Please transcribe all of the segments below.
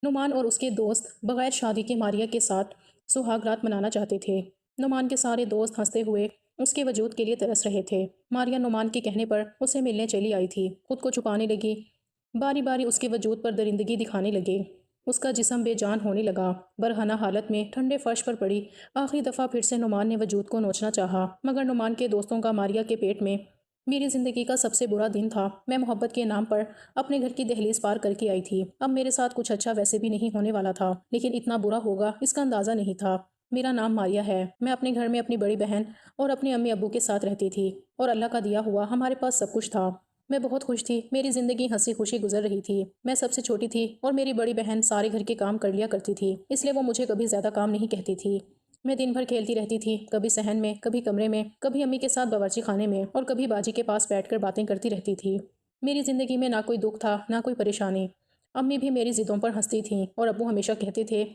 نعمان اور اس کے دوست بغیر شادی کے ماریا کے ساتھ سہاگ رات منانا چاہتے تھے۔ نعمان کے سارے دوست ہنستے ہوئے اس کے وجود کے لیے ترس رہے تھے۔ ماریا نعمان کے کہنے پر اسے ملنے چلی آئی تھی، خود کو چھپانے لگی، باری باری اس کے وجود پر درندگی دکھانے لگے۔ اس کا جسم بے جان ہونے لگا، برہنہ حالت میں ٹھنڈے فرش پر پڑی آخری دفعہ پھر سے نعمان نے وجود کو نوچنا چاہا، مگر نعمان کے دوستوں کا ماریا کے پیٹ میں میری زندگی کا سب سے برا دن تھا۔ میں محبت کے نام پر اپنے گھر کی دہلیز پار کر کے آئی تھی۔ اب میرے ساتھ کچھ اچھا ویسے بھی نہیں ہونے والا تھا، لیکن اتنا برا ہوگا اس کا اندازہ نہیں تھا۔ میرا نام ماریا ہے، میں اپنے گھر میں اپنی بڑی بہن اور اپنے امی ابو کے ساتھ رہتی تھی، اور اللہ کا دیا ہوا ہمارے پاس سب کچھ تھا۔ میں بہت خوش تھی، میری زندگی ہنسی خوشی گزر رہی تھی۔ میں سب سے چھوٹی تھی اور میری بڑی بہن سارے گھر کے کام کر لیا کرتی تھی، اس لیے وہ مجھے کبھی زیادہ کام نہیں کہتی تھی۔ میں دن بھر کھیلتی رہتی تھی، کبھی صحن میں، کبھی کمرے میں، کبھی امی کے ساتھ باورچی خانے میں، اور کبھی باجی کے پاس بیٹھ کر باتیں کرتی رہتی تھی۔ میری زندگی میں نہ کوئی دکھ تھا، نہ کوئی پریشانی۔ امی بھی میری ضدوں پر ہنستی تھیں اور ابو ہمیشہ کہتے تھے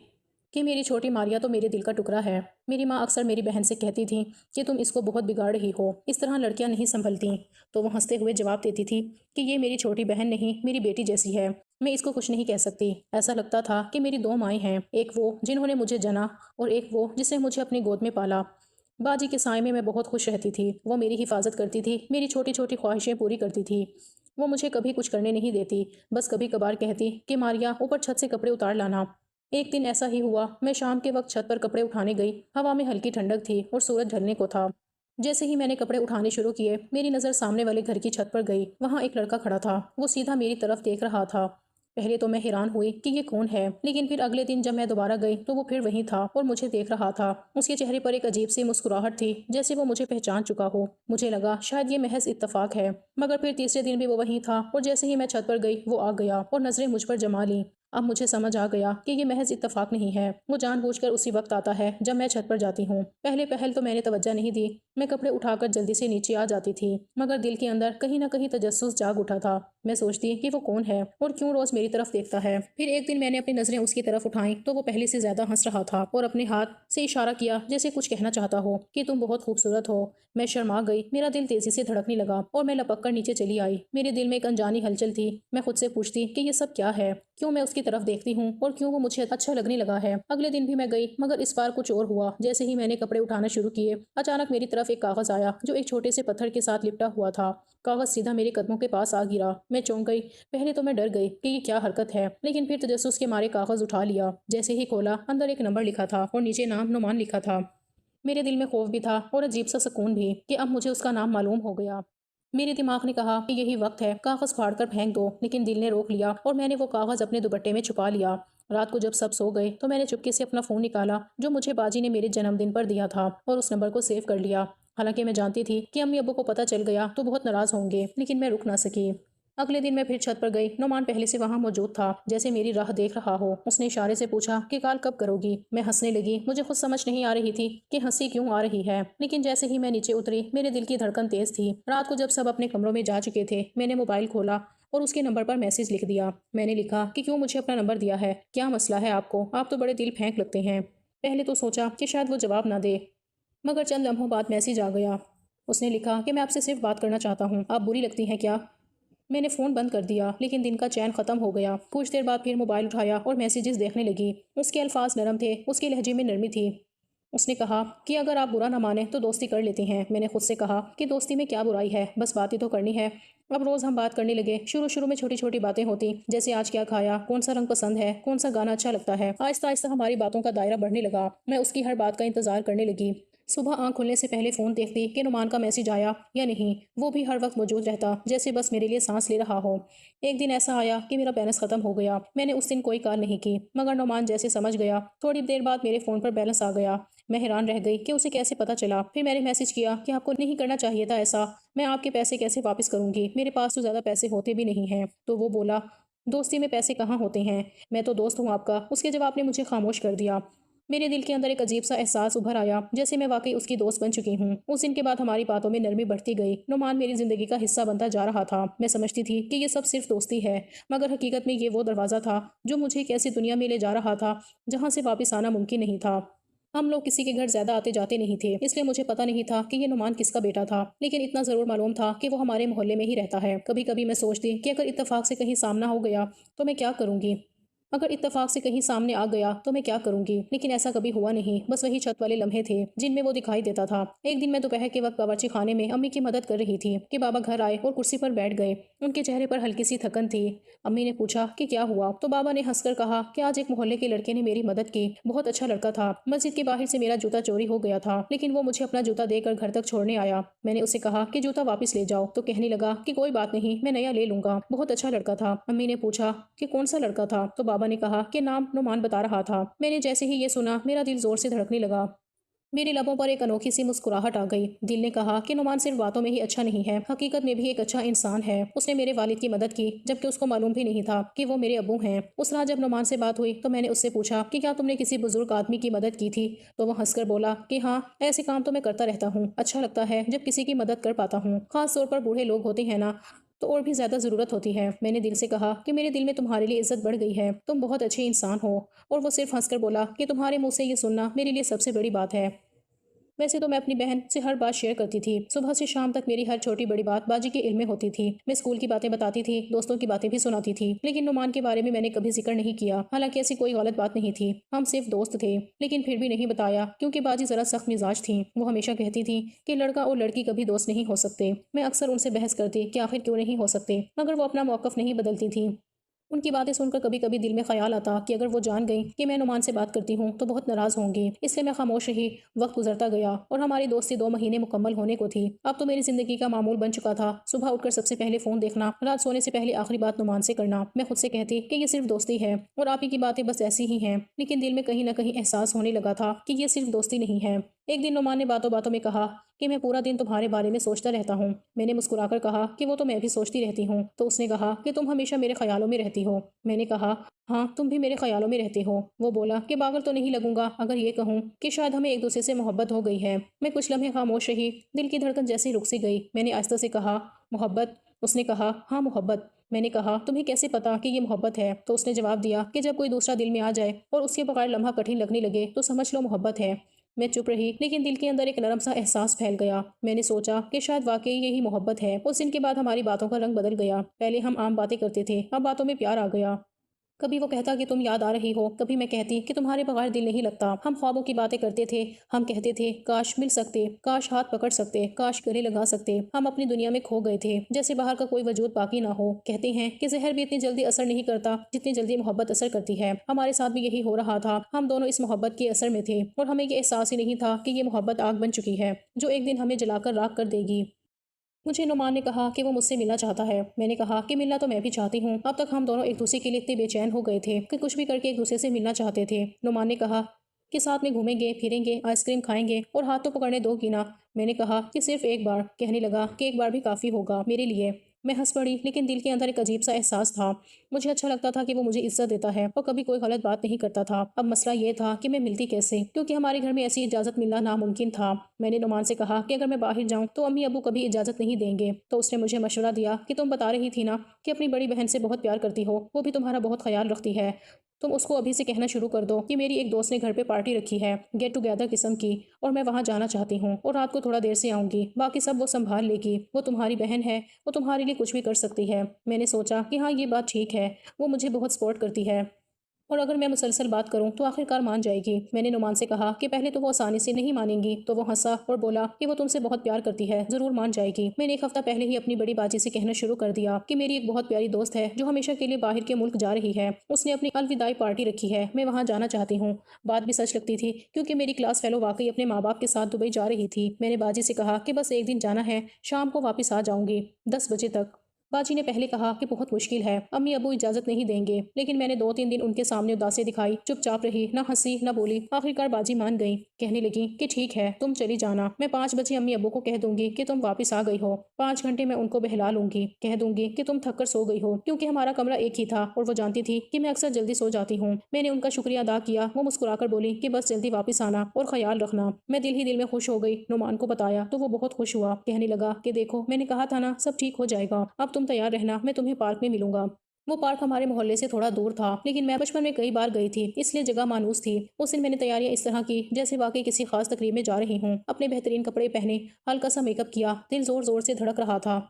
کہ میری چھوٹی ماریا تو میرے دل کا ٹکڑا ہے۔ میری ماں اکثر میری بہن سے کہتی تھی کہ تم اس کو بہت بگاڑ رہی ہو، اس طرح لڑکیاں نہیں سنبھلتیں، تو وہ ہنستے ہوئے جواب دیتی تھی کہ یہ میری چھوٹی بہن نہیں، میری بیٹی جیسی ہے، میں اس کو کچھ نہیں کہہ سکتی۔ ایسا لگتا تھا کہ میری دو مائیں ہیں، ایک وہ جنہوں نے مجھے جنا اور ایک وہ جس نے مجھے اپنی گود میں پالا۔ باجی کے سائے میں بہت خوش رہتی تھی، وہ میری حفاظت کرتی تھی، میری چھوٹی چھوٹی خواہشیں پوری کرتی تھی۔ وہ مجھے کبھی کچھ کرنے نہیں دیتی، بس کبھی کبھار کہتی کہ ماریا اوپر چھت سے کپڑے اتار لانا۔ ایک دن ایسا ہی ہوا، میں شام کے وقت چھت پر کپڑے اٹھانے گئی، ہوا میں ہلکی ٹھنڈک تھی اور سورج ڈھلنے کو تھا۔ جیسے ہی میں نے کپڑے اٹھانے شروع کیے، میری نظر سامنے والے گھر کی چھت پر گئی، وہاں ایک لڑکا کھڑا تھا، وہ سیدھا میری طرف دیکھ رہا تھا۔ پہلے تو میں حیران ہوئی کہ یہ کون ہے، لیکن پھر اگلے دن جب میں دوبارہ گئی تو وہ پھر وہیں تھا اور مجھے دیکھ رہا تھا۔ اس کے چہرے پر ایک عجیب سی مسکراہٹ تھی، جیسے وہ مجھے پہچان چکا ہو۔ مجھے لگا شاید یہ محض اتفاق ہے، مگر پھر تیسرے دن بھی وہ وہیں تھا، اور جیسے ہی میں چھت پر گئی وہ آ گیا اور نظریں مجھ پر جما لیں۔ اب مجھے سمجھ آ گیا کہ یہ محض اتفاق نہیں ہے، وہ جان بوجھ کر اسی وقت آتا ہے جب میں چھت پر جاتی ہوں۔ پہلے پہل تو میں نے توجہ نہیں دی، میں کپڑے اٹھا کر جلدی سے نیچے آ جاتی تھی، مگر دل کے اندر کہیں نہ کہیں تجسس جاگ اٹھا تھا۔ میں سوچتی کہ وہ کون ہے اور کیوں روز میری طرف دیکھتا ہے۔ پھر ایک دن میں نے اپنی نظریں اس کی طرف اٹھائیں تو وہ پہلے سے زیادہ ہنس رہا تھا اور اپنے ہاتھ سے اشارہ کیا جیسے کچھ کہنا چاہتا ہو کہ تم بہت خوبصورت ہو۔ میں شرما گئی، میرا دل تیزی سے دھڑکنے لگا اور میں لپک کر نیچے چلی آئی۔ میرے دل میں ایک انجانی ہلچل تھی، میں خود سے پوچھتی کہ یہ سب کیا ہے، کیوں میں اس کی طرف دیکھتی ہوں اور کیوں وہ مجھے اچھا لگنے لگا ہے۔ اگلے دن بھی میں گئی، مگر اس بار کچھ اور ہوا۔ جیسے ہی میں نے کپڑے اٹھانا شروع کیے، اچانک میری طرف ایک کاغذ آیا جو ایک چھوٹے سے پتھر کے ساتھ لپٹا ہوا تھا۔ کاغذ سیدھا میرے قدموں کے پاس آ گرا، میں چونک گئی۔ پہلے تو میں ڈر گئی کہ یہ کیا حرکت ہے، لیکن پھر تجسس کے مارے کاغذ اٹھا لیا۔ جیسے ہی کھولا، اندر ایک نمبر لکھا تھا اور نیچے نام نعمان لکھا تھا۔ میرے دل میں خوف بھی تھا اور عجیب سا سکون بھی کہ اب مجھے اس کا نام معلوم ہو گیا۔ میرے دماغ نے کہا کہ یہی وقت ہے، کاغذ پھاڑ کر پھینک دو، لیکن دل نے روک لیا اور میں نے وہ کاغذ اپنے دوپٹے میں چھپا لیا۔ رات کو جب سب سو گئے تو میں نے چپکے سے اپنا فون نکالا جو مجھے باجی نے میرے جنم دن پر دیا تھا، اور اس نمبر کو سیو کر لیا۔ حالانکہ میں جانتی تھی کہ امی ابو کو پتہ چل گیا تو بہت ناراض ہوں گے، لیکن میں رک نہ سکی۔ اگلے دن میں پھر چھت پر گئی، نعمان پہلے سے وہاں موجود تھا، جیسے میری راہ دیکھ رہا ہو۔ اس نے اشارے سے پوچھا کہ کال کب کرو گی؟ میں ہنسنے لگی، مجھے خود سمجھ نہیں آ رہی تھی کہ ہنسی کیوں آ رہی ہے، لیکن جیسے ہی میں نیچے اتری میرے دل کی دھڑکن تیز تھی۔ رات کو جب سب اپنے کمروں میں جا چکے تھے، میں نے موبائل کھولا اور اس کے نمبر پر میسج لکھ دیا۔ میں نے لکھا کہ کیوں مجھے اپنا نمبر دیا ہے، کیا مسئلہ ہے آپ کو، آپ تو بڑے دل پھینک لگتے ہیں۔ پہلے تو سوچا کہ شاید وہ جواب نہ دے، مگر چند لمحوں بعد میسج آ گیا۔ اس نے لکھا کہ میں آپ سے صرف بات کرنا چاہتا ہوں، آپ بری لگتی ہیں کیا؟ میں نے فون بند کر دیا، لیکن دن کا چین ختم ہو گیا۔ کچھ دیر بعد پھر موبائل اٹھایا اور میسیجز دیکھنے لگی۔ اس کے الفاظ نرم تھے، اس کے لہجے میں نرمی تھی۔ اس نے کہا کہ اگر آپ برا نہ مانیں تو دوستی کر لیتے ہیں۔ میں نے خود سے کہا کہ دوستی میں کیا برائی ہے، بس بات ہی تو کرنی ہے۔ اب روز ہم بات کرنے لگے۔ شروع میں چھوٹی چھوٹی باتیں ہوتی، جیسے آج کیا کھایا، کون سا رنگ پسند ہے، کون سا گانا اچھا لگتا ہے۔ آہستہ آہستہ ہماری باتوں کا دائرہ بڑھنے لگا، میں اس کی ہر بات کا انتظار کرنے لگی۔ صبح آنکھ کھلنے سے پہلے فون دیکھتی کہ نعمان کا میسج آیا یا نہیں، وہ بھی ہر وقت موجود رہتا، جیسے بس میرے لیے سانس لے رہا ہو۔ ایک دن ایسا آیا کہ میرا بیلنس ختم ہو گیا، میں نے اس دن کوئی کال نہیں کی، مگر نعمان جیسے سمجھ گیا۔ تھوڑی دیر بعد میرے فون پر بیلنس آ گیا، میں حیران رہ گئی کہ اسے کیسے پتا چلا۔ پھر میں نے میسج کیا کہ آپ کو نہیں کرنا چاہیے تھا ایسا، میں آپ کے پیسے کیسے واپس کروں گی، میرے پاس تو زیادہ پیسے ہوتے بھی نہیں ہیں۔ تو وہ بولا دوستی میں پیسے کہاں ہوتے ہیں، میں تو دوست ہوں آپ کا۔ اس کے جواب نے مجھے خاموش کر دیا۔ میرے دل کے اندر ایک عجیب سا احساس ابھر آیا، جیسے میں واقعی اس کی دوست بن چکی ہوں۔ اس دن کے بعد ہماری باتوں میں نرمی بڑھتی گئی، نعمان میری زندگی کا حصہ بنتا جا رہا تھا۔ میں سمجھتی تھی کہ یہ سب صرف دوستی ہے، مگر حقیقت میں یہ وہ دروازہ تھا جو مجھے ایک ایسی دنیا میں لے جا رہا تھا جہاں سے واپس آنا ممکن نہیں تھا۔ ہم لوگ کسی کے گھر زیادہ آتے جاتے نہیں تھے، اس لیے مجھے پتہ نہیں تھا کہ یہ نعمان کس کا بیٹا تھا، لیکن اتنا ضرور معلوم تھا کہ وہ ہمارے محلے میں ہی رہتا ہے۔ کبھی کبھی میں سوچتی کہ اگر اتفاق سے کہیں سامنا ہو گیا تو میں کیا کروں گی۔ اگر اتفاق سے کہیں سامنے آ گیا تو میں کیا کروں گی، لیکن ایسا کبھی ہوا نہیں، بس وہی چھت والے لمحے تھے جن میں وہ دکھائی دیتا تھا۔ ایک دن میں دوپہر کے وقت باورچی خانے میں امی کی مدد کر رہی تھی کہ بابا گھر آئے اور کرسی پر بیٹھ گئے۔ ان کے چہرے پر ہلکی سی تھکن تھی۔ امی نے پوچھا کہ کیا ہوا، تو بابا نے ہنس کر کہا کہ آج ایک محلے کے لڑکے نے میری مدد کی، بہت اچھا لڑکا تھا۔ مسجد کے باہر سے میرا جوتا چوری ہو گیا تھا، لیکن وہ مجھے اپنا جوتا دے کر گھر تک چھوڑنے آیا۔ میں نے اسے کہا کہ جوتا واپس لے جاؤ، تو کہنے لگا کہ کوئی بات نہیں، میں نیا لے لوں گا، بہت اچھا لڑکا تھا۔ امی نے پوچھا کہ کون سا لڑکا تھا، تو بابا نے کہا کہ نام نعمان بتا رہا تھا۔ میں نے جیسے ہی یہ سنا میرا دل زور سے دھڑکنے لگا، میرے لبوں پر ایک انوکھی سی مسکراہٹ آ گئی۔ دل نے کہا کہ نعمان صرف باتوں میں ہی اچھا نہیں ہے، حقیقت میں بھی ایک اچھا انسان ہے۔ اس نے میرے والد کی مدد کی جبکہ اس کو معلوم بھی نہیں تھا کہ وہ میرے ابو ہیں۔ اس رات جب نعمان سے بات ہوئی تو میں نے اس سے پوچھا کہ کیا تم نے کسی بزرگ آدمی کی مدد کی تھی، تو وہ ہنس کر بولا کہ ہاں، ایسے کام تو میں کرتا رہتا ہوں، اچھا لگتا ہے جب کسی کی مدد کر پاتا ہوں، خاص طور پر بوڑھے لوگ ہوتے ہیں نا تو اور بھی زیادہ ضرورت ہوتی ہے۔ میں نے دل سے کہا کہ میرے دل میں تمہارے لیے عزت بڑھ گئی ہے، تم بہت اچھے انسان ہو، اور وہ صرف ہنس کر بولا کہ تمہارے منہ سے یہ سننا میرے لیے سب سے بڑی بات ہے۔ ویسے تو میں اپنی بہن سے ہر بات شیئر کرتی تھی، صبح سے شام تک میری ہر چھوٹی بڑی بات باجی کے علم میں ہوتی تھی۔ میں اسکول کی باتیں بتاتی تھی، دوستوں کی باتیں بھی سناتی تھی، لیکن نعمان کے بارے میں نے کبھی ذکر نہیں کیا، حالانکہ ایسی کوئی غلط بات نہیں تھی، ہم صرف دوست تھے، لیکن پھر بھی نہیں بتایا کیونکہ باجی ذرا سخت مزاج تھیں۔ وہ ہمیشہ کہتی تھی کہ لڑکا اور لڑکی کبھی دوست نہیں ہو سکتے۔ میں اکثر ان سے بحث کرتی کہ آخر کیوں نہیں ہو سکتے، مگر وہ اپنا موقف نہیں بدلتی تھیں۔ ان کی باتیں سن کر کبھی کبھی دل میں خیال آتا کہ اگر وہ جان گئی کہ میں نعمان سے بات کرتی ہوں تو بہت ناراض ہوں گی، اس لیے میں خاموش رہی۔ وقت گزرتا گیا اور ہماری دوستی 2 مہینے مکمل ہونے کو تھی۔ اب تو میری زندگی کا معمول بن چکا تھا، صبح اٹھ کر سب سے پہلے فون دیکھنا، رات سونے سے پہلے آخری بات نعمان سے کرنا۔ میں خود سے کہتی کہ یہ صرف دوستی ہے اور آپ ہی کی باتیں بس ایسی ہی ہیں، لیکن دل میں کہیں نہ کہیں احساس ہونے لگا تھا کہ یہ صرف دوستی نہیں ہے۔ ایک دن نعمان نے باتوں باتوں میں کہا کہ میں پورا دن تمہارے بارے میں سوچتا رہتا ہوں۔ میں نے مسکرا کر کہا کہ وہ تو میں بھی سوچتی رہتی ہوں۔ تو اس نے کہا کہ تم ہمیشہ میرے خیالوں میں رہتی ہو۔ میں نے کہا ہاں، تم بھی میرے خیالوں میں رہتے ہو۔ وہ بولا کہ پاگل تو نہیں لگوں گا اگر یہ کہوں کہ شاید ہمیں ایک دوسرے سے محبت ہو گئی ہے۔ میں کچھ لمحے خاموش رہی، دل کی دھڑکن جیسے رک سی گئی۔ میں نے آہستہ سے کہا محبت؟ اس نے کہا ہاں محبت۔ میں نے کہا تمہیں کیسے پتا کہ یہ محبت ہے؟ تو اس نے جواب دیا کہ جب کوئی دوسرا دل میں آ جائے اور اس کے بغیر لمحہ کٹھن لگنے لگے تو سمجھ لو محبت ہے۔ میں چپ رہی، لیکن دل کے اندر ایک نرم سا احساس پھیل گیا۔ میں نے سوچا کہ شاید واقعی یہی محبت ہے۔ اس دن کے بعد ہماری باتوں کا رنگ بدل گیا، پہلے ہم عام باتیں کرتے تھے، اب باتوں میں پیار آ گیا۔ کبھی وہ کہتا کہ تم یاد آ رہی ہو، کبھی میں کہتی کہ تمہارے بغیر دل نہیں لگتا۔ ہم خوابوں کی باتیں کرتے تھے، ہم کہتے تھے کاش مل سکتے، کاش ہاتھ پکڑ سکتے، کاش گلے لگا سکتے۔ ہم اپنی دنیا میں کھو گئے تھے، جیسے باہر کا کوئی وجود باقی نہ ہو۔ کہتے ہیں کہ زہر بھی اتنی جلدی اثر نہیں کرتا جتنی جلدی محبت اثر کرتی ہے۔ ہمارے ساتھ بھی یہی ہو رہا تھا، ہم دونوں اس محبت کے اثر میں تھے اور ہمیں یہ احساس ہی نہیں تھا کہ یہ محبت آگ بن چکی ہے جو ایک دن ہمیں جلا کر راکھ کر دے گی۔ مجھے نعمان نے کہا کہ وہ مجھ سے ملنا چاہتا ہے۔ میں نے کہا کہ ملنا تو میں بھی چاہتی ہوں، اب تک ہم دونوں ایک دوسرے کے لیے اتنے بے چین ہو گئے تھے کہ کچھ بھی کر کے ایک دوسرے سے ملنا چاہتے تھے۔ نعمان نے کہا کہ ساتھ میں گھومیں گے، پھریں گے، آئس کریم کھائیں گے اور ہاتھ تو پکڑنے دو گی نا؟ میں نے کہا کہ صرف ایک بار۔ کہنے لگا کہ ایک بار بھی کافی ہوگا میرے لیے۔ میں ہنس پڑی، لیکن دل کے اندر ایک عجیب سا احساس تھا۔ مجھے اچھا لگتا تھا کہ وہ مجھے عزت دیتا ہے اور کبھی کوئی غلط بات نہیں کرتا تھا۔ اب مسئلہ یہ تھا کہ میں ملتی کیسے، کیونکہ ہمارے گھر میں ایسی اجازت ملنا ناممکن تھا۔ میں نے نعمان سے کہا کہ اگر میں باہر جاؤں تو امی ابو کبھی اجازت نہیں دیں گے۔ تو اس نے مجھے مشورہ دیا کہ تم بتا رہی تھی نا کہ اپنی بڑی بہن سے بہت پیار کرتی ہو، وہ بھی تمہارا بہت خیال رکھتی ہے، تم اس کو ابھی سے کہنا شروع کر دو کہ میری ایک دوست نے گھر پہ پارٹی رکھی ہے، گیٹ ٹوگیدر قسم کی، اور میں وہاں جانا چاہتی ہوں اور رات کو تھوڑا دیر سے آؤں گی، باقی سب وہ سنبھال لے گی، وہ تمہاری بہن ہے، وہ تمہارے لیے کچھ بھی کر سکتی ہے۔ میں نے سوچا کہ ہاں یہ بات ٹھیک ہے، وہ مجھے بہت سپورٹ کرتی ہے اور اگر میں مسلسل بات کروں تو آخر کار مان جائے گی۔ میں نے نعمان سے کہا کہ پہلے تو وہ آسانی سے نہیں مانیں گی، تو وہ ہنسا اور بولا کہ وہ تم سے بہت پیار کرتی ہے، ضرور مان جائے گی۔ میں نے ایک ہفتہ پہلے ہی اپنی بڑی باجی سے کہنا شروع کر دیا کہ میری ایک بہت پیاری دوست ہے جو ہمیشہ کے لیے باہر کے ملک جا رہی ہے، اس نے اپنی الوداعی پارٹی رکھی ہے، میں وہاں جانا چاہتی ہوں۔ بات بھی سچ لگتی تھی کیونکہ میری کلاس فیلو واقعی اپنے ماں باپ کے ساتھ دبئی جا رہی تھی۔ میں نے باجی سے کہا کہ بس ایک دن جانا ہے، شام کو واپس آ جاؤں گی 10 بجے تک۔ باجی نے پہلے کہا کہ بہت مشکل ہے، امی ابو اجازت نہیں دیں گے، لیکن میں نے 2 3 دن ان کے سامنے اداسی دکھائی، چپ چاپ رہی، نہ ہنسی نہ بولی۔ آخرکار باجی مان گئی، کہنے لگی کہ ٹھیک ہے تم چلی جانا، میں 5 بجے امی ابو کو کہہ دوں گی کہ تم واپس آ گئی ہو، 5 گھنٹے میں ان کو بہلا لوں گی، کہہ دوں گی کہ تم تھک کر سو گئی ہو، کیونکہ ہمارا کمرہ ایک ہی تھا اور وہ جانتی تھی کہ میں اکثر جلدی سو جاتی ہوں۔ میں نے ان کا شکریہ ادا کیا، وہ مسکرا کر بولی کہ بس جلدی واپس آنا اور خیال رکھنا۔ میں دل ہی دل میں خوش ہو گئی، نعمان کو بتایا تو وہ بہت خوش ہوا، کہنے لگا کہ دیکھو میں نے کہا تھا نا سب ٹھیک ہو جائے گا، اب تم تیار رہنا، میں تمہیں پارک میں ملوں گا۔ وہ پارک ہمارے محلے سے تھوڑا دور تھا، لیکن میں بچپن میں کئی بار گئی تھی، اس لیے جگہ مانوس تھی۔ اس دن میں نے تیاریاں اس طرح کی جیسے واقعی کسی خاص تقریب میں جا رہی ہوں، اپنے بہترین کپڑے پہنے، ہلکا سا میک اپ کیا، دل زور زور سے دھڑک رہا تھا۔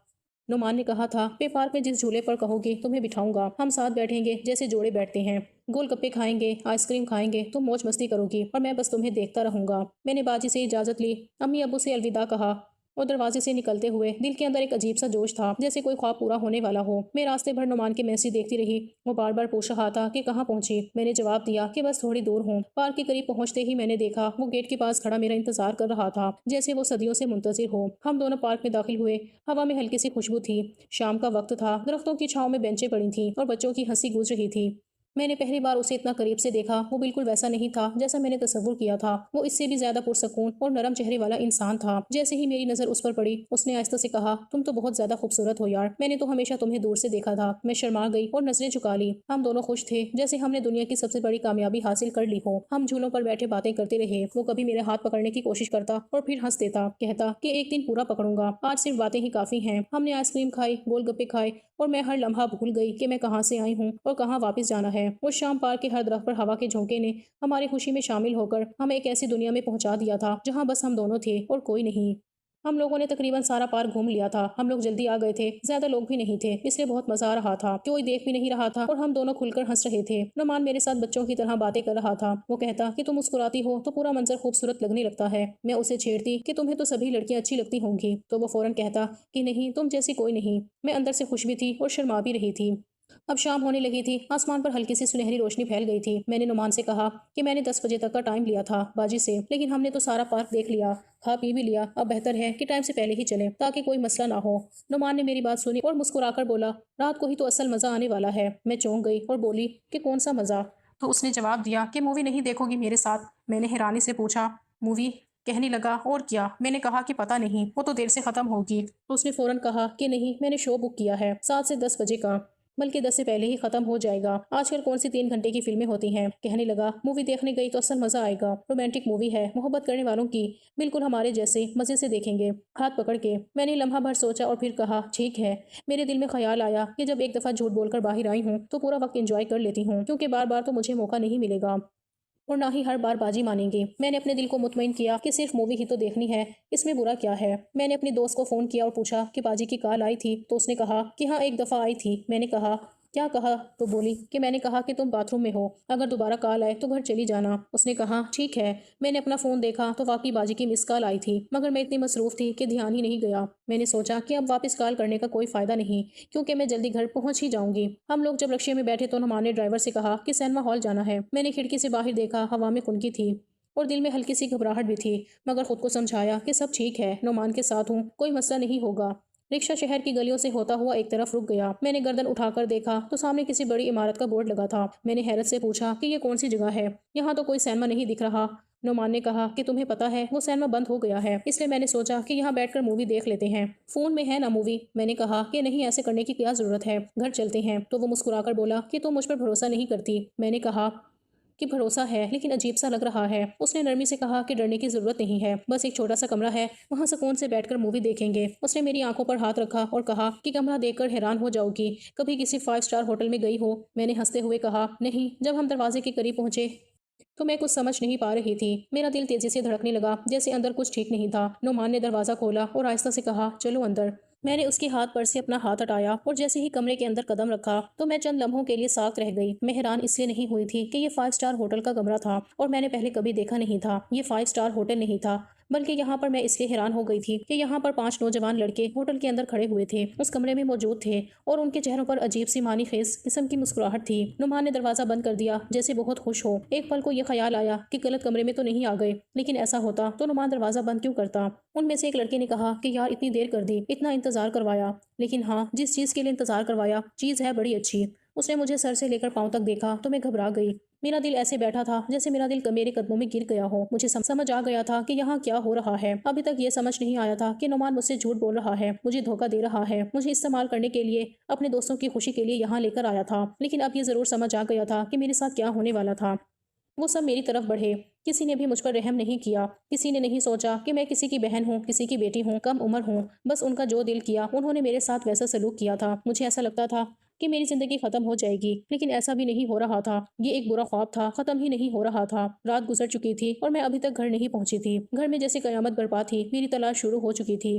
نعمان نے کہا تھا پے پارک میں جس جھولے پر کہو گے تمہیں بٹھاؤں گا، ہم ساتھ بیٹھیں گے جیسے جوڑے بیٹھتے ہیں، گول گپے کھائیں گے، آئس کریم کھائیں گے، تم موج مستی کرو گی اور میں بس تمہیں دیکھتا رہوں گا۔ میں نے باجی سے اجازت لی، امی ابو سے الوداع کہا اور دروازے سے نکلتے ہوئے دل کے اندر ایک عجیب سا جوش تھا، جیسے کوئی خواب پورا ہونے والا ہو۔ میں راستے بھر نعمان کے میسی دیکھتی رہی، وہ بار بار پوچھ رہا تھا کہ کہاں پہنچی۔ میں نے جواب دیا کہ بس تھوڑی دور ہوں۔ پارک کے قریب پہنچتے ہی میں نے دیکھا وہ گیٹ کے پاس کھڑا میرا انتظار کر رہا تھا، جیسے وہ صدیوں سے منتظر ہو۔ ہم دونوں پارک میں داخل ہوئے، ہوا میں ہلکی سی خوشبو تھی، شام کا وقت تھا، درختوں کی چھاؤں میں بینچیں پڑی تھیں اور بچوں کی ہنسی گونج رہی تھی۔ میں نے پہلی بار اسے اتنا قریب سے دیکھا، وہ بالکل ویسا نہیں تھا جیسا میں نے تصور کیا تھا، وہ اس سے بھی زیادہ پرسکون اور نرم چہرے والا انسان تھا۔ جیسے ہی میری نظر اس پر پڑی، اس نے آہستہ سے کہا تم تو بہت زیادہ خوبصورت ہو یار، میں نے تو ہمیشہ تمہیں دور سے دیکھا تھا۔ میں شرما گئی اور نظریں جھکا لی۔ ہم دونوں خوش تھے جیسے ہم نے دنیا کی سب سے بڑی کامیابی حاصل کر لی ہو۔ ہم جھولوں پر بیٹھے باتیں کرتے رہے، وہ کبھی میرے ہاتھ پکڑنے کی کوشش کرتا اور پھر ہنس دیتا، کہتا کہ ایک دن پورا پکڑوں گا، آج صرف باتیں ہی کافی ہیں۔ ہم نے آئس کریم کھائی، گول گپے کھائے اور میں ہر لمحہ بھول گئی کہ میں کہاں سے آئی ہوں اور کہاں واپس جانا ہے۔ اس شام پارک کے ہر درخت پر ہوا کے جھونکے نے ہماری خوشی میں شامل ہو کر ہمیں ایک ایسی دنیا میں پہنچا دیا تھا جہاں بس ہم دونوں تھے اور کوئی نہیں۔ ہم لوگوں نے تقریباً سارا پارک گھوم لیا تھا، ہم لوگ جلدی آ گئے تھے، زیادہ لوگ بھی نہیں تھے، اس لیے بہت مزہ آ رہا تھا، کوئی دیکھ بھی نہیں رہا تھا اور ہم دونوں کھل کر ہنس رہے تھے۔ نعمان میرے ساتھ بچوں کی طرح باتیں کر رہا تھا، وہ کہتا کہ تم مسکراتی ہو تو پورا منظر خوبصورت لگنے لگتا ہے۔ میں اسے چھیڑتی کہ تمہیں تو سبھی لڑکیاں اچھی لگتی ہوں گی، تو وہ فوراً کہتا کہ نہیں تم جیسی کوئی نہیں۔ میں اندر سے خوش بھی تھی اور شرما بھی رہی تھی۔ اب شام ہونے لگی تھی، آسمان پر ہلکی سی سنہری روشنی پھیل گئی تھی۔ میں نے نعمان سے کہا کہ میں نے 10 بجے تک کا ٹائم لیا تھا باجی سے، لیکن ہم نے تو سارا پارک دیکھ لیا، کھا پی بھی لیا، اب بہتر ہے کہ ٹائم سے پہلے ہی چلیں تاکہ کوئی مسئلہ نہ ہو۔ نعمان نے میری بات سنی اور مسکرا کر بولا رات کو ہی تو اصل مزہ آنے والا ہے۔ میں چونک گئی اور بولی کہ کون سا مزہ؟ تو اس نے جواب دیا کہ مووی نہیں دیکھو گی میرے ساتھ؟ میں نے حیرانی سے پوچھا مووی؟ کہنے لگا اور کیا؟ میں نے کہا کہ پتہ نہیں، وہ تو دیر سے ختم ہوگی۔ تو اس نے فوراً کہا کہ نہیں، میں نے شو بک کیا ہے 7 سے 10 بجے کا، بلکہ 10 سے پہلے ہی ختم ہو جائے گا۔ آج کل کون سی 3 گھنٹے کی فلمیں ہوتی ہیں۔ کہنے لگا مووی دیکھنے گئی تو اصل مزہ آئے گا، رومانٹک مووی ہے، محبت کرنے والوں کی، بالکل ہمارے جیسے، مزے سے دیکھیں گے، ہاتھ پکڑ کے۔ میں نے لمحہ بھر سوچا اور پھر کہا ٹھیک ہے۔ میرے دل میں خیال آیا کہ جب ایک دفعہ جھوٹ بول کر باہر آئی ہوں تو پورا وقت انجوائے کر لیتی ہوں، کیونکہ بار بار تو مجھے موقع نہیں ملے گا اور نہ ہی ہر بار باجی مانیں گی۔ میں نے اپنے دل کو مطمئن کیا کہ صرف مووی ہی تو دیکھنی ہے، اس میں برا کیا ہے۔ میں نے اپنی دوست کو فون کیا اور پوچھا کہ باجی کی کال آئی تھی، تو اس نے کہا کہ ہاں ایک دفعہ آئی تھی۔ میں نے کہا کیا کہا؟ تو بولی کہ میں نے کہا کہ تم باتھ روم میں ہو، اگر دوبارہ کال آئے تو گھر چلی جانا۔ اس نے کہا ٹھیک ہے۔ میں نے اپنا فون دیکھا تو واقعی باجی کی مس کال آئی تھی، مگر میں اتنی مصروف تھی کہ دھیان ہی نہیں گیا۔ میں نے سوچا کہ اب واپس کال کرنے کا کوئی فائدہ نہیں، کیونکہ میں جلدی گھر پہنچ ہی جاؤں گی۔ ہم لوگ جب رکشے میں بیٹھے تو نعمان نے ڈرائیور سے کہا کہ سینما ہال جانا ہے۔ میں نے کھڑکی سے باہر دیکھا، ہوا میں خنکی تھی اور دل میں ہلکی سی گھبراہٹ بھی تھی، مگر خود کو سمجھایا کہ سب ٹھیک ہے، نعمان کے ساتھ ہوں، کوئی مسئلہ نہیں ہوگا۔ رکشہ شہر کی گلیوں سے ہوتا ہوا ایک طرف رک گیا۔ میں نے گردن اٹھا کر دیکھا تو سامنے کسی بڑی عمارت کا بورڈ لگا تھا۔ میں نے حیرت سے پوچھا کہ یہ کون سی جگہ ہے؟ یہاں تو کوئی سینما نہیں دکھ رہا۔ نعمان نے کہا کہ تمہیں پتہ ہے وہ سینما بند ہو گیا ہے، اس لیے میں نے سوچا کہ یہاں بیٹھ کر مووی دیکھ لیتے ہیں۔ فون میں ہے نا مووی؟ میں نے کہا کہ نہیں، ایسے کرنے کی کیا ضرورت ہے، گھر چلتے ہیں۔ تو وہ مسکرا کر بولا کہ تم مجھ پر بھروسہ نہیں کرتی۔ میں نے کہا کہ بھروسہ ہے، لیکن عجیب سا لگ رہا ہے۔ اس نے نرمی سے کہا کہ ڈرنے کی ضرورت نہیں ہے، بس ایک چھوٹا سا کمرہ ہے، وہاں سکون سے بیٹھ کر مووی دیکھیں گے۔ اس نے میری آنکھوں پر ہاتھ رکھا اور کہا کہ کمرہ دیکھ کر حیران ہو جاؤ گی، کبھی کسی 5 اسٹار ہوٹل میں گئی ہو؟ میں نے ہنستے ہوئے کہا نہیں۔ جب ہم دروازے کے قریب پہنچے تو میں کچھ سمجھ نہیں پا رہی تھی، میرا دل تیزی سے دھڑکنے لگا، جیسے اندر کچھ ٹھیک نہیں تھا۔ نعمان نے دروازہ کھولا اور آہستہ سے کہا چلو اندر۔ میں نے اس کے ہاتھ پر سے اپنا ہاتھ ہٹایا اور جیسے ہی کمرے کے اندر قدم رکھا تو میں چند لمحوں کے لیے ساکت رہ گئی۔ میں حیران اس لیے نہیں ہوئی تھی کہ یہ 5 اسٹار ہوٹل کا کمرہ تھا اور میں نے پہلے کبھی دیکھا نہیں تھا، یہ 5 اسٹار ہوٹل نہیں تھا، بلکہ یہاں پر میں اس لیے حیران ہو گئی تھی کہ یہاں پر 5 نوجوان لڑکے ہوٹل کے اندر کھڑے ہوئے تھے، اس کمرے میں موجود تھے اور ان کے چہروں پر عجیب سی معنی خیز قسم کی مسکراہٹ تھی۔ نعمان نے دروازہ بند کر دیا جیسے بہت خوش ہو۔ ایک پل کو یہ خیال آیا کہ غلط کمرے میں تو نہیں آ گئے، لیکن ایسا ہوتا تو نعمان دروازہ بند کیوں کرتا؟ ان میں سے ایک لڑکے نے کہا کہ یار اتنی دیر کر دی، اتنا انتظار کروایا، لیکن ہاں جس چیز کے لیے انتظار کروایا چیز ہے بڑی اچھی۔ اس نے مجھے سر سے لے کر پاؤں تک دیکھا تو میں گھبرا گئی، میرا دل ایسے بیٹھا تھا جیسے میرا دل میرے قدموں میں گر گیا ہو۔ مجھے سمجھ آ گیا تھا کہ یہاں کیا ہو رہا ہے۔ ابھی تک یہ سمجھ نہیں آیا تھا کہ نعمان مجھ سے جھوٹ بول رہا ہے، مجھے دھوکہ دے رہا ہے، مجھے استعمال کرنے کے لیے، اپنے دوستوں کی خوشی کے لیے یہاں لے کر آیا تھا، لیکن اب یہ ضرور سمجھ آ گیا تھا کہ میرے ساتھ کیا ہونے والا تھا۔ وہ سب میری طرف بڑھے، کسی نے بھی مجھ پر رحم نہیں کیا، کسی نے نہیں سوچا کہ میں کسی کی بہن ہوں، کسی کی بیٹی ہوں، کم عمر ہوں، بس ان کا جو دل کیا انہوں نے میرے ساتھ ویسا سلوک کیا تھا۔ مجھے ایسا لگتا تھا کہ میری زندگی ختم ہو جائے گی، لیکن ایسا بھی نہیں ہو رہا تھا، یہ ایک برا خواب تھا، ختم ہی نہیں ہو رہا تھا۔ رات گزر چکی تھی اور میں ابھی تک گھر نہیں پہنچی تھی، گھر میں جیسے قیامت برپا تھی، میری تلاش شروع ہو چکی تھی۔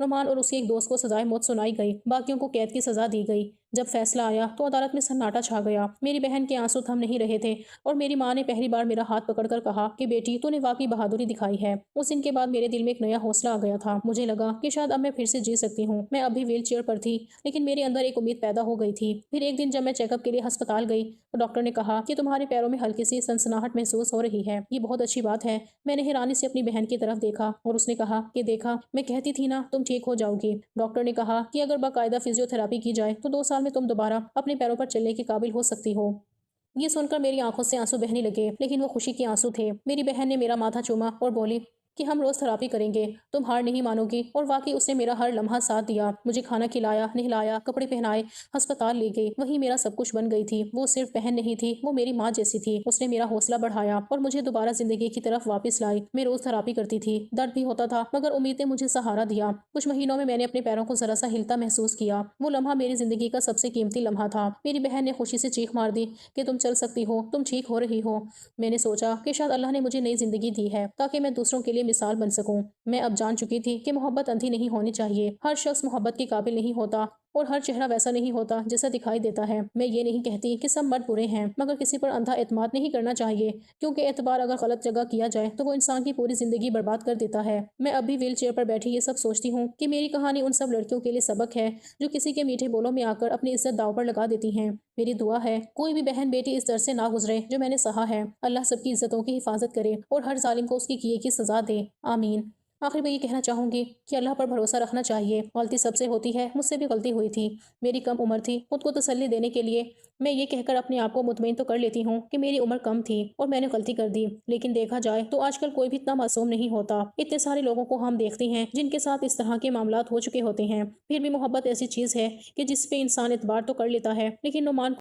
نعمان اور اس کے ایک دوست کو سزائے موت سنائی گئی، باقیوں کو قید کی سزا دی گئی۔ جب فیصلہ آیا تو عدالت میں سناٹا چھا گیا۔ میری بہن کے آنسو تھم نہیں رہے تھے اور میری ماں نے پہلی بار میرا ہاتھ پکڑ کر کہا کہ بیٹی تو نے واقعی بہادری دکھائی ہے۔ اس دن کے بعد میرے دل میں ایک نیا حوصلہ آ گیا تھا۔ مجھے لگا کہ شاید اب میں پھر سے جی سکتی ہوں۔ میں اب بھی ویل چیئر پر تھی لیکن میرے اندر ایک امید پیدا ہو گئی تھی۔ پھر ایک دن جب میں چیک اپ کے لیے ہسپتال گئی تو ڈاکٹر نے کہا کہ تمہارے پیروں میں ہلکی سی سنسناہٹ محسوس ہو رہی ہے۔ یہ بہت اچھی بات ہے۔ میں نے حیرانی سے اپنی بہن کی طرف دیکھا اور اس نے کہا کہ دیکھا میں کہتی تھی نا تم ٹھیک ہو جاؤ گی۔ ڈاکٹر نے کہا کہ اگر باقاعدہ فزیو تھراپی کی جائے تو 2 سال میں تم دوبارہ اپنے پیروں پر چلنے کے قابل ہو سکتی ہو۔ یہ سن کر میری آنکھوں سے آنسو بہنے لگے لیکن وہ خوشی کے آنسو تھے۔ میری بہن نے میرا ماتھا چوما اور بولی کہ ہم روز تھراپی کریں گے، تم ہار نہیں مانو گی۔ اور واقعی اس نے میرا ہر لمحہ ساتھ دیا، مجھے کھانا کھلایا، نہلایا، کپڑے پہنائے، ہسپتال لے گئی، وہی میرا سب کچھ بن گئی تھی۔ وہ صرف بہن نہیں تھی، وہ میری ماں جیسی تھی۔ اس نے میرا حوصلہ بڑھایا اور مجھے دوبارہ زندگی کی طرف واپس لائی۔ میں روز تھراپی کرتی تھی، درد بھی ہوتا تھا مگر امید نے مجھے سہارا دیا۔ کچھ مہینوں میں نے اپنے پیروں کو ذرا سا ہلتا محسوس کیا۔ وہ لمحہ میری زندگی کا سب سے قیمتی لمحہ تھا۔ میری بہن نے خوشی سے چیخ مار دی کہ تم چل سکتی ہو، تم ٹھیک ہو رہی ہو۔ میں نے سوچا کہ شاید اللہ نے مجھے نئی زندگی دی ہے تاکہ میں دوسروں کے لیے مثال بن سکوں۔ میں اب جان چکی تھی کہ محبت اندھی نہیں ہونی چاہیے۔ ہر شخص محبت کے قابل نہیں ہوتا اور ہر چہرہ ویسا نہیں ہوتا جیسا دکھائی دیتا ہے۔ میں یہ نہیں کہتی کہ سب مرد برے ہیں مگر کسی پر اندھا اعتماد نہیں کرنا چاہیے کیونکہ اعتبار اگر غلط جگہ کیا جائے تو وہ انسان کی پوری زندگی برباد کر دیتا ہے۔ میں اب بھی ویل چیئر پر بیٹھی یہ سب سوچتی ہوں کہ میری کہانی ان سب لڑکیوں کے لیے سبق ہے جو کسی کے میٹھے بولوں میں آ کر اپنی عزت داؤ پر لگا دیتی ہیں۔ میری دعا ہے کوئی بھی بہن بیٹی اس در سے نہ گزرے جو میں نے سہا ہے۔ اللہ سب کی عزتوں کی حفاظت کرے اور ہر ظالم کو اس کی کیے کی سزا دے، آمین۔ آخر میں یہ کہنا چاہوں گی کہ اللہ پر بھروسہ رکھنا چاہیے۔ غلطی سب سے ہوتی ہے، مجھ سے بھی غلطی ہوئی تھی۔ میری کم عمر تھی۔ خود کو تسلی دینے کے لیے میں یہ کہہ کر اپنے آپ کو مطمئن تو کر لیتی ہوں کہ میری عمر کم تھی اور میں نے غلطی کر دی، لیکن دیکھا جائے تو آج کل کوئی بھی اتنا معصوم نہیں ہوتا۔ اتنے سارے لوگوں کو ہم دیکھتے ہیں جن کے ساتھ اس طرح کے معاملات ہو چکے ہوتے ہیں، پھر بھی محبت ایسی چیز ہے کہ جس پہ انسان اعتبار تو کر لیتا ہے۔ لیکن نعمان